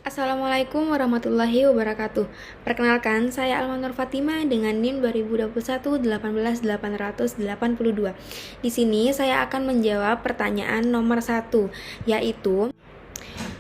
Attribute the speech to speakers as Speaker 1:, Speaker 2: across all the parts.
Speaker 1: Assalamualaikum warahmatullahi wabarakatuh. Perkenalkan, saya Almanur Fatimah dengan NIM 2021 18882. Di sini saya akan menjawab pertanyaan nomor 1, yaitu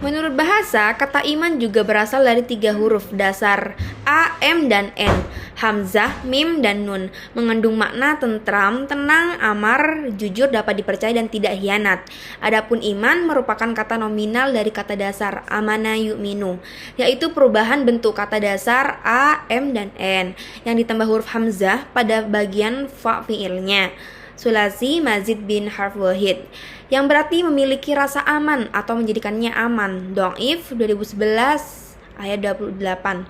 Speaker 1: menurut bahasa, kata iman juga berasal dari 3 huruf dasar A, M, dan N, hamzah, mim, dan nun, mengandung makna tentram, tenang, amar, jujur, dapat dipercaya, dan tidak hianat. Adapun iman merupakan kata nominal dari kata dasar amana yu'minu, yaitu perubahan bentuk kata dasar A, M, dan N, yang ditambah huruf hamzah pada bagian fa fi'ilnya. Sulasi mazid bin harf wahid, yang berarti memiliki rasa aman atau menjadikannya aman. Dhaif 2011 ayat 28.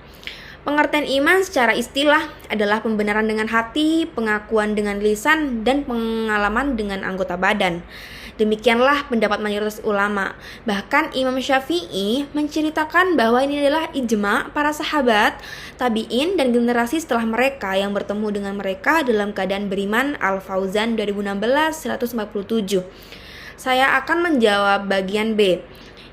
Speaker 1: Pengertian iman secara istilah adalah pembenaran dengan hati, pengakuan dengan lisan, dan pengalaman dengan anggota badan. Demikianlah pendapat mayoritas ulama. Bahkan Imam Syafi'i menceritakan bahwa ini adalah ijma para sahabat, tabi'in, dan generasi setelah mereka yang bertemu dengan mereka dalam keadaan beriman. Al-Fauzan 2016 147. Saya akan menjawab bagian B,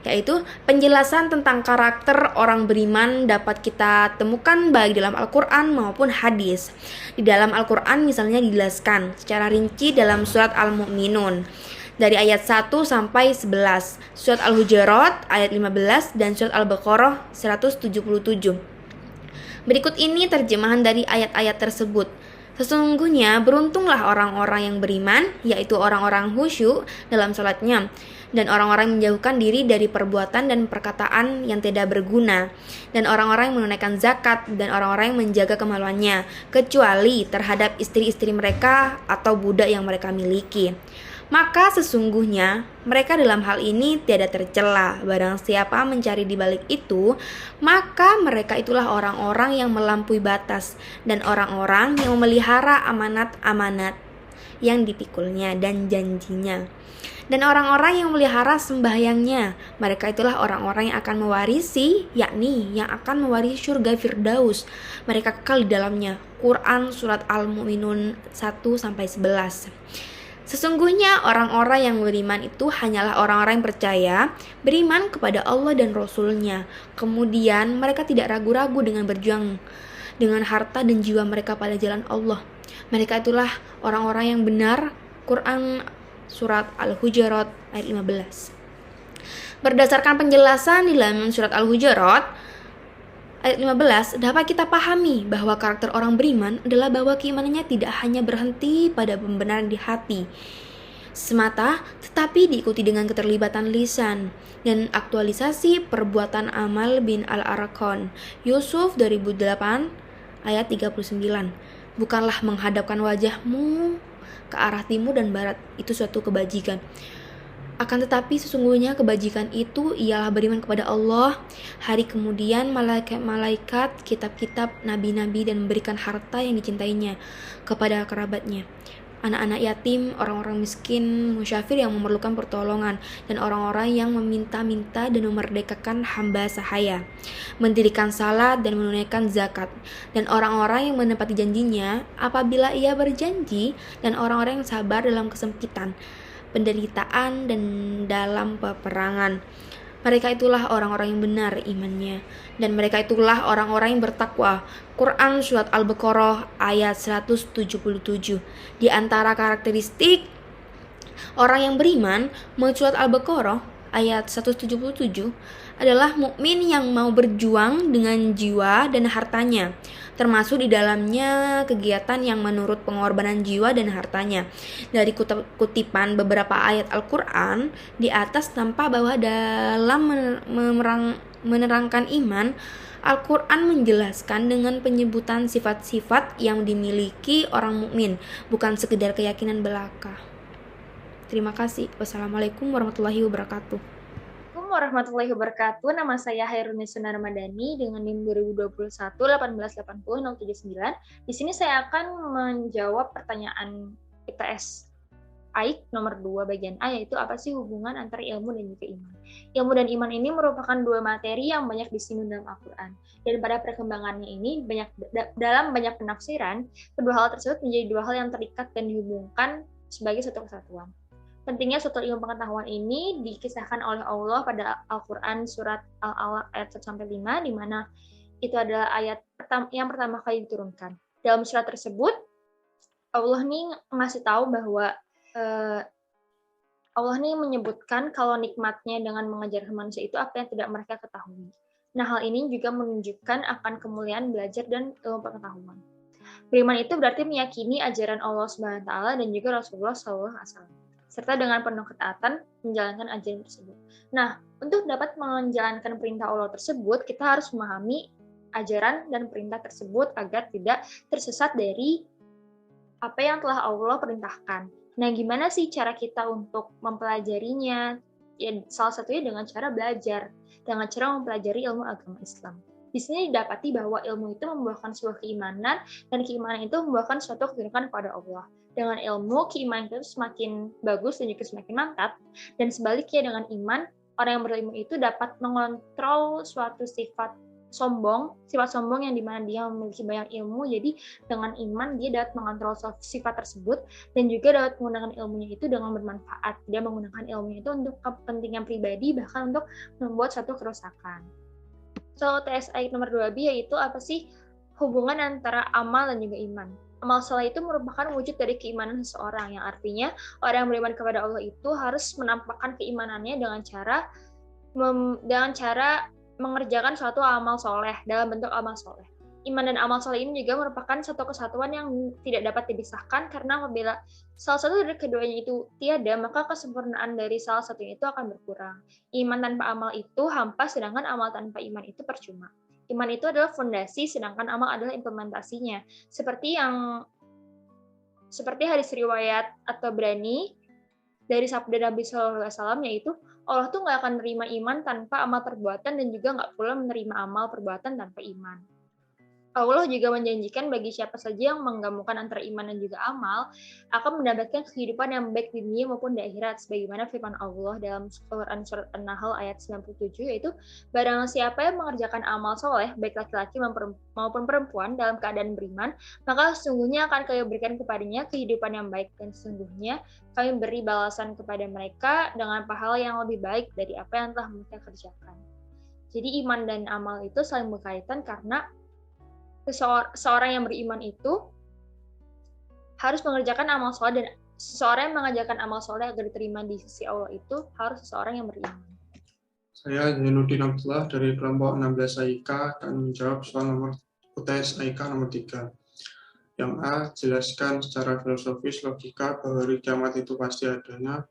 Speaker 1: yaitu penjelasan tentang karakter orang beriman dapat kita temukan baik dalam Al-Quran maupun hadis. Di dalam Al-Quran misalnya dijelaskan secara rinci dalam surat Al-Mu'minun dari ayat 1 sampai 11, surat Al-Hujurat ayat 15, dan surat Al-Baqarah 177. Berikut ini terjemahan dari ayat-ayat tersebut. Sesungguhnya beruntunglah orang-orang yang beriman, yaitu orang-orang khusyuk dalam salatnya, dan orang-orang yang menjauhkan diri dari perbuatan dan perkataan yang tidak berguna, dan orang-orang yang menunaikan zakat, dan orang-orang yang menjaga kemaluannya, kecuali terhadap istri-istri mereka atau budak yang mereka miliki. Maka sesungguhnya mereka dalam hal ini tiada tercela. Barang siapa mencari di balik itu, maka mereka itulah orang-orang yang melampaui batas dan orang-orang yang memelihara amanat-amanat yang dipikulnya dan janjinya. Dan orang-orang yang memelihara sembahyangnya, mereka itulah orang-orang yang akan mewarisi, yakni yang akan mewarisi surga Firdaus. Mereka kekal di dalamnya. Quran Surat Al-Mu'minun 1-11. Sesungguhnya orang-orang yang beriman itu hanyalah orang-orang yang percaya, beriman kepada Allah dan Rasul-Nya. Kemudian mereka tidak ragu-ragu dengan berjuang dengan harta dan jiwa mereka pada jalan Allah. Mereka itulah orang-orang yang benar. Quran Surat Al-Hujurat ayat 15. Berdasarkan penjelasan di dalam Surat Al-Hujurat ayat 15, dapat kita pahami bahwa karakter orang beriman adalah bahwa keimanannya tidak hanya berhenti pada pembenaran di hati semata, tetapi diikuti dengan keterlibatan lisan dan aktualisasi perbuatan amal. Bin Al-Arqam, Yusuf 2008 ayat 39. Bukanlah menghadapkan wajahmu ke arah timur dan barat itu suatu kebajikan. Akan tetapi sesungguhnya kebajikan itu ialah beriman kepada Allah, hari kemudian malaikat-malaikat, kitab-kitab, nabi-nabi, dan memberikan harta yang dicintainya kepada kerabatnya, anak-anak yatim, orang-orang miskin, musyafir yang memerlukan pertolongan, dan orang-orang yang meminta-minta dan memerdekakan hamba sahaya, mendirikan salat dan menunaikan zakat, dan orang-orang yang menepati janjinya apabila ia berjanji, dan orang-orang yang sabar dalam kesempitan, penderitaan, dan dalam peperangan. Mereka itulah orang-orang yang benar imannya, dan mereka itulah orang-orang yang bertakwa. Quran Surat Al-Baqarah ayat 177. Di antara karakteristik orang yang beriman menurut Surat Al-Baqarah ayat 177 adalah mukmin yang mau berjuang dengan jiwa dan hartanya, termasuk di dalamnya kegiatan yang menurut pengorbanan jiwa dan hartanya. Dari kutipan beberapa ayat Al-Quran di atas tampak bahwa dalam menerangkan iman, Al-Quran menjelaskan dengan penyebutan sifat-sifat yang dimiliki orang mukmin, bukan sekedar keyakinan belaka. Terima kasih. Wassalamualaikum warahmatullahi wabarakatuh.
Speaker 2: Assalamualaikum warahmatullahi wabarakatuh. Nama saya Hairunisa Ramadhani dengan NIM 2021 1880 079. Di sini saya akan menjawab pertanyaan IPS AIK nomor 2 bagian A, yaitu apa sih hubungan antara ilmu dan juga iman. Ilmu dan iman ini merupakan dua materi yang banyak disinggung dalam Al-Quran. Dan pada perkembangannya ini dalam banyak penafsiran, kedua hal tersebut menjadi dua hal yang terikat dan dihubungkan sebagai satu kesatuan. Pentingnya suatu ilmu pengetahuan ini dikisahkan oleh Allah pada Al-Quran surat Al-Alaq ayat 1-5, di mana itu adalah ayat yang pertama kali diturunkan. Dalam surat tersebut, Allah nih ngasih tahu bahwa Allah nih menyebutkan kalau nikmatnya dengan mengajarkan manusia itu apa yang tidak mereka ketahui. Nah, hal ini juga menunjukkan akan kemuliaan belajar dan ilmu pengetahuan. Beriman itu berarti meyakini ajaran Allah Subhanahu wa taala dan juga Rasulullah SAW, serta dengan penuh ketaatan menjalankan ajaran tersebut. Nah, untuk dapat menjalankan perintah Allah tersebut, kita harus memahami ajaran dan perintah tersebut agar tidak tersesat dari apa yang telah Allah perintahkan. Nah, gimana sih cara kita untuk mempelajarinya? Ya, salah satunya dengan cara belajar, dengan cara mempelajari ilmu agama Islam. Di sini didapati bahwa ilmu itu membuahkan sebuah keimanan, dan keimanan itu membuahkan suatu kedudukan kepada Allah. Dengan ilmu, keimanan itu semakin bagus dan juga semakin mantap, dan sebaliknya dengan iman, orang yang berilmu itu dapat mengontrol suatu sifat sombong yang dimana dia memiliki banyak ilmu, jadi dengan iman dia dapat mengontrol sifat tersebut dan juga dapat menggunakan ilmunya itu dengan bermanfaat. Dia menggunakan ilmunya itu untuk kepentingan pribadi, bahkan untuk membuat suatu kerusakan. So, TSI nomor 2B yaitu apa sih hubungan antara amal dan juga iman. Amal soleh itu merupakan wujud dari keimanan seseorang, yang artinya orang yang beriman kepada Allah itu harus menampakkan keimanannya dengan cara mengerjakan suatu amal soleh dalam bentuk amal soleh. Iman dan amal soleh ini juga merupakan satu kesatuan yang tidak dapat dipisahkan, karena apabila salah satu dari keduanya itu tiada, maka kesempurnaan dari salah satunya itu akan berkurang. Iman tanpa amal itu hampa, sedangkan amal tanpa iman itu percuma. Iman itu adalah fondasi, sedangkan amal adalah implementasinya. Seperti hadis riwayat atau berani dari sabda Nabi SAW, yaitu Allah tuh nggak akan menerima iman tanpa amal perbuatan dan juga nggak pula menerima amal perbuatan tanpa iman. Allah juga menjanjikan bagi siapa saja yang menggabungkan antara iman dan juga amal akan mendapatkan kehidupan yang baik di dunia maupun di akhirat, sebagaimana firman Allah dalam Quran surat An-Nahl ayat 97, yaitu barang siapa yang mengerjakan amal soleh baik laki-laki maupun perempuan dalam keadaan beriman, maka sesungguhnya akan kami berikan kepadanya kehidupan yang baik, dan sesungguhnya kami beri balasan kepada mereka dengan pahala yang lebih baik dari apa yang telah mereka kerjakan. Jadi iman dan amal itu saling berkaitan, karena seorang yang beriman itu harus mengerjakan amal soleh, dan seseorang yang mengerjakan amal soleh agar diterima di sisi Allah itu harus seseorang yang beriman.
Speaker 3: Saya Zainuddin Abdullah dari kelompok 16 AIK akan menjawab soal nomor UTS AIK nomor 3. Yang A, jelaskan secara filosofis logika bahwa hari kiamat itu pasti adanya.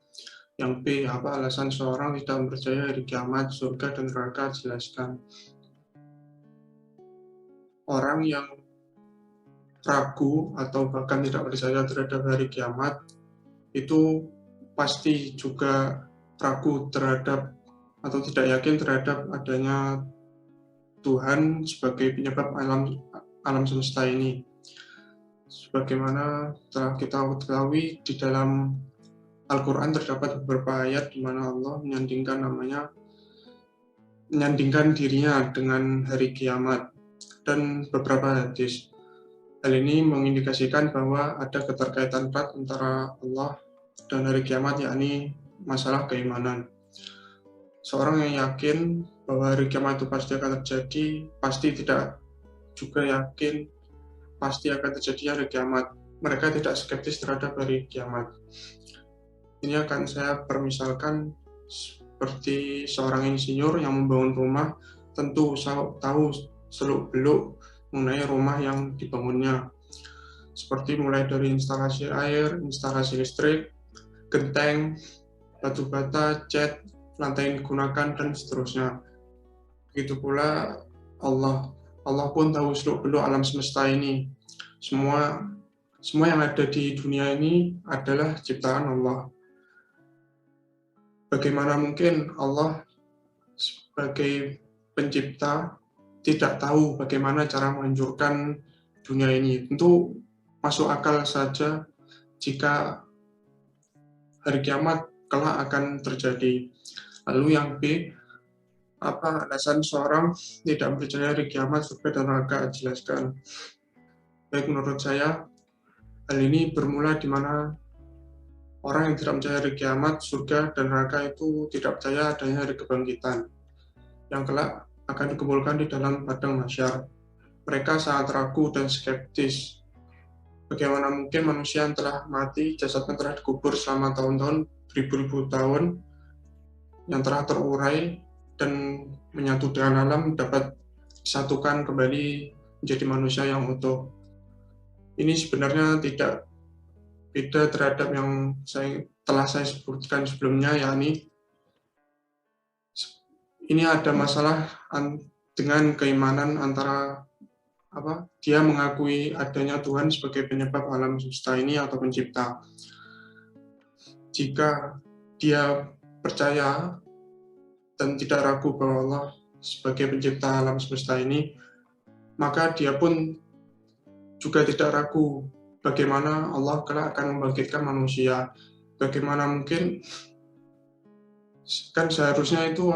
Speaker 3: Yang B, apa alasan seorang tidak percaya hari kiamat, surga, dan neraka, jelaskan. Orang yang ragu atau bahkan tidak percaya terhadap hari kiamat itu pasti juga ragu terhadap atau tidak yakin terhadap adanya Tuhan sebagai penyebab alam semesta ini. Sebagaimana telah kita ketahui, di dalam Al-Quran terdapat beberapa ayat di mana Allah menyandingkan dirinya dengan hari kiamat, dan beberapa hadis. Hal ini mengindikasikan bahwa ada keterkaitan erat antara Allah dan hari kiamat, yakni masalah keimanan. Seorang yang yakin bahwa hari kiamat itu pasti akan terjadi, pasti tidak juga yakin pasti akan terjadi hari kiamat. Mereka tidak skeptis terhadap hari kiamat. Ini akan saya permisalkan seperti seorang insinyur yang membangun rumah, tentu tahu seluk-beluk mengenai rumah yang dibangunnya, seperti mulai dari instalasi air, instalasi listrik, genteng, batu bata, cat, lantai yang digunakan, dan seterusnya. Begitu pula Allah pun tahu seluk-beluk alam semesta ini. Semua yang ada di dunia ini adalah ciptaan Allah. Bagaimana mungkin Allah sebagai pencipta tidak tahu bagaimana cara menghancurkan dunia ini? Tentu masuk akal saja jika hari kiamat kelak akan terjadi. Lalu yang B, apa alasan seorang tidak percaya hari kiamat, surga, dan neraka, jelaskan. Baik, menurut saya hal ini bermula di mana orang yang tidak percaya hari kiamat, surga, dan neraka itu tidak percaya adanya hari kebangkitan yang kelak akan dikumpulkan di dalam padang mahsyar. Mereka sangat ragu dan skeptis. Bagaimana mungkin manusia yang telah mati, jasadnya telah dikubur selama tahun-tahun, beribu-ribu tahun, yang telah terurai dan menyatu dengan alam, dapat disatukan kembali menjadi manusia yang utuh. Ini sebenarnya tidak beda terhadap yang telah saya sebutkan sebelumnya, yakni ini ada masalah dengan keimanan antara dia mengakui adanya Tuhan sebagai penyebab alam semesta ini atau pencipta. Jika dia percaya dan tidak ragu bahwa Allah sebagai pencipta alam semesta ini, maka dia pun juga tidak ragu bagaimana Allah kelak akan membangkitkan manusia. Bagaimana mungkin, kan seharusnya itu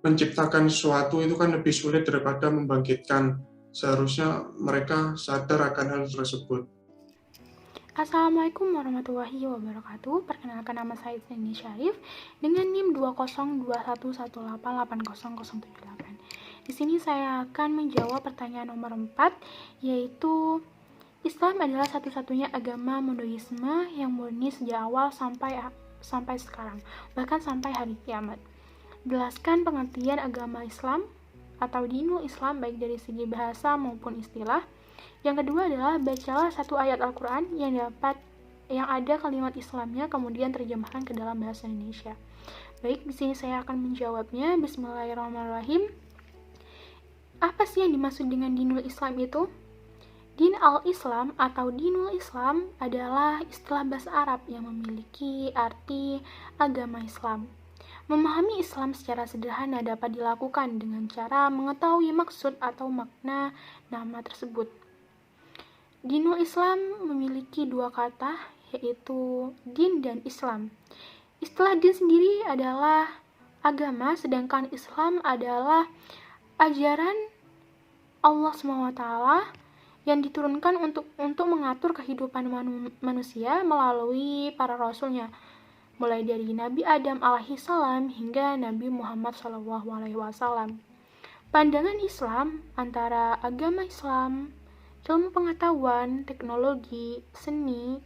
Speaker 3: menciptakan sesuatu itu kan lebih sulit daripada membangkitkan. Seharusnya mereka sadar akan hal tersebut.
Speaker 4: Assalamualaikum warahmatullahi wabarakatuh. Perkenalkan, nama saya Isni Syarif dengan NIM 20211880078. Di sini saya akan menjawab pertanyaan nomor 4, yaitu Islam adalah satu-satunya agama monoteisme yang murni sejak awal sampai sekarang, bahkan sampai hari kiamat. Jelaskan pengertian agama Islam atau dinul Islam baik dari segi bahasa maupun istilah. Yang kedua adalah bacalah satu ayat Al-Quran yang ada kalimat Islamnya, kemudian terjemahkan ke dalam bahasa Indonesia. Baik, di sini saya akan menjawabnya. Bismillahirrahmanirrahim. Apa sih yang dimaksud dengan dinul Islam itu? Din al-Islam atau dinul Islam adalah istilah bahasa Arab yang memiliki arti agama Islam. Memahami Islam secara sederhana dapat dilakukan dengan cara mengetahui maksud atau makna nama tersebut. Dinul Islam memiliki dua kata, yaitu din dan Islam. Istilah din sendiri adalah agama, sedangkan Islam adalah ajaran Allah SWT yang diturunkan untuk mengatur kehidupan manusia melalui para rasulnya, mulai dari Nabi Adam alaihissalam hingga Nabi Muhammad SAW. Pandangan Islam antara agama Islam, ilmu pengetahuan, teknologi, seni,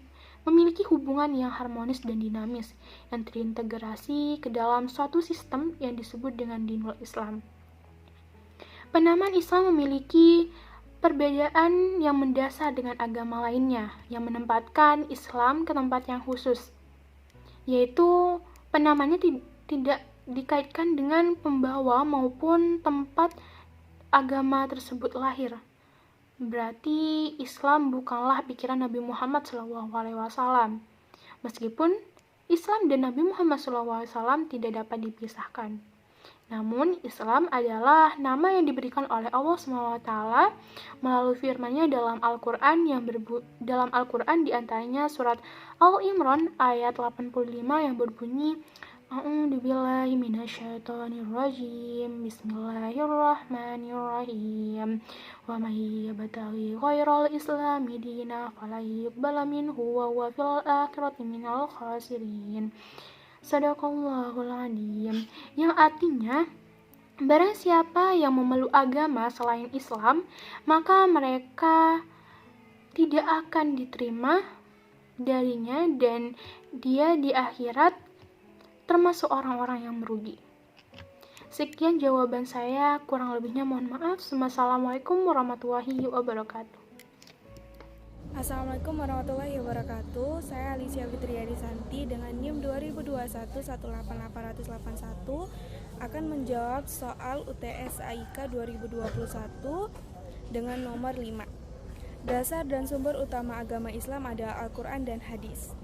Speaker 4: memiliki hubungan yang harmonis dan dinamis, yang terintegrasi ke dalam suatu sistem yang disebut dengan dinul Islam. Penamaan Islam memiliki perbedaan yang mendasar dengan agama lainnya, yang menempatkan Islam ke tempat yang khusus, yaitu penamanya tidak dikaitkan dengan pembawa maupun tempat agama tersebut lahir. Berarti Islam bukanlah pikiran Nabi Muhammad SAW. Meskipun Islam dan Nabi Muhammad SAW tidak dapat dipisahkan. Namun, Islam adalah nama yang diberikan oleh Allah SWT melalui firman-Nya dalam Al-Quran dalam Al-Quran diantaranya surat Al-Imran ayat 85 yang berbunyi, A'udzubillahi minasyaitonirrajim. Bismillahirrahmanirrahim. Wa may yabtaghi ghairal islami dinan falan yuqbala minhu wa huwa fil akhirati minal khasirin. Sadaqallahul adzim. Yang artinya, barang siapa yang memeluk agama selain Islam, maka mereka tidak akan diterima darinya dan dia di akhirat termasuk orang-orang yang merugi. Sekian jawaban saya, kurang lebihnya mohon maaf. Wassalamualaikum warahmatullahi wabarakatuh.
Speaker 5: Assalamualaikum warahmatullahi wabarakatuh. Saya Alicia Fitriani Santi dengan NIM 2021-18881 akan menjawab soal UTS AIK 2021 dengan nomor 5. Dasar dan sumber utama agama Islam adalah Al-Quran dan Hadis.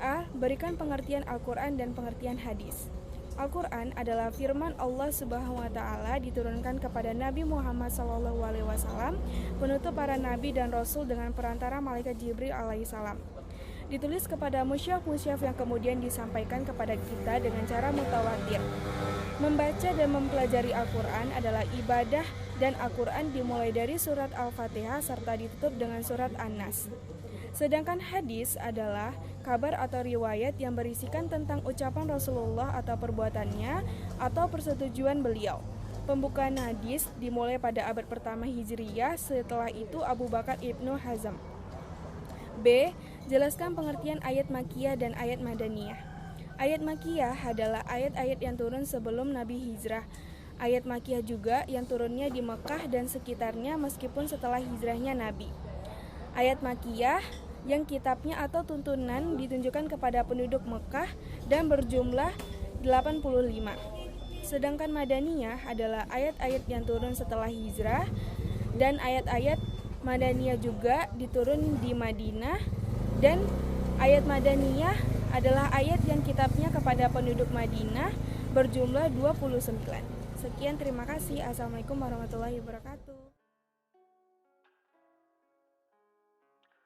Speaker 5: A. Berikan pengertian Al-Quran dan pengertian hadis. Al-Quran adalah firman Allah Subhanahu wa Ta'ala diturunkan kepada Nabi Muhammad SAW, penutup para nabi dan rasul dengan perantara malaikat Jibril alaihissalam. Ditulis kepada musyaf-musyaf yang kemudian disampaikan kepada kita dengan cara mutawatir. Membaca dan mempelajari Al-Quran adalah ibadah dan Al-Quran dimulai dari surat Al-Fatihah serta ditutup dengan surat An-Nas. Sedangkan hadis adalah kabar atau riwayat yang berisikan tentang ucapan Rasulullah atau perbuatannya atau persetujuan beliau. Pembukaan hadis dimulai pada abad pertama Hijriyah, setelah itu Abu Bakar Ibnu Hazm. B. Jelaskan pengertian ayat Makkiyah dan ayat Madaniyah. Ayat Makkiyah adalah ayat-ayat yang turun sebelum Nabi hijrah. Ayat Makkiyah juga yang turunnya di Mekah dan sekitarnya meskipun setelah hijrahnya Nabi. Ayat Makkiyah yang kitabnya atau tuntunan ditunjukkan kepada penduduk Mekah dan berjumlah 85. Sedangkan Madaniyah adalah ayat-ayat yang turun setelah hijrah, dan ayat-ayat Madaniyah juga diturun di Madinah, dan ayat Madaniyah adalah ayat yang kitabnya kepada penduduk Madinah berjumlah 29. Sekian, terima kasih. Assalamualaikum warahmatullahi wabarakatuh.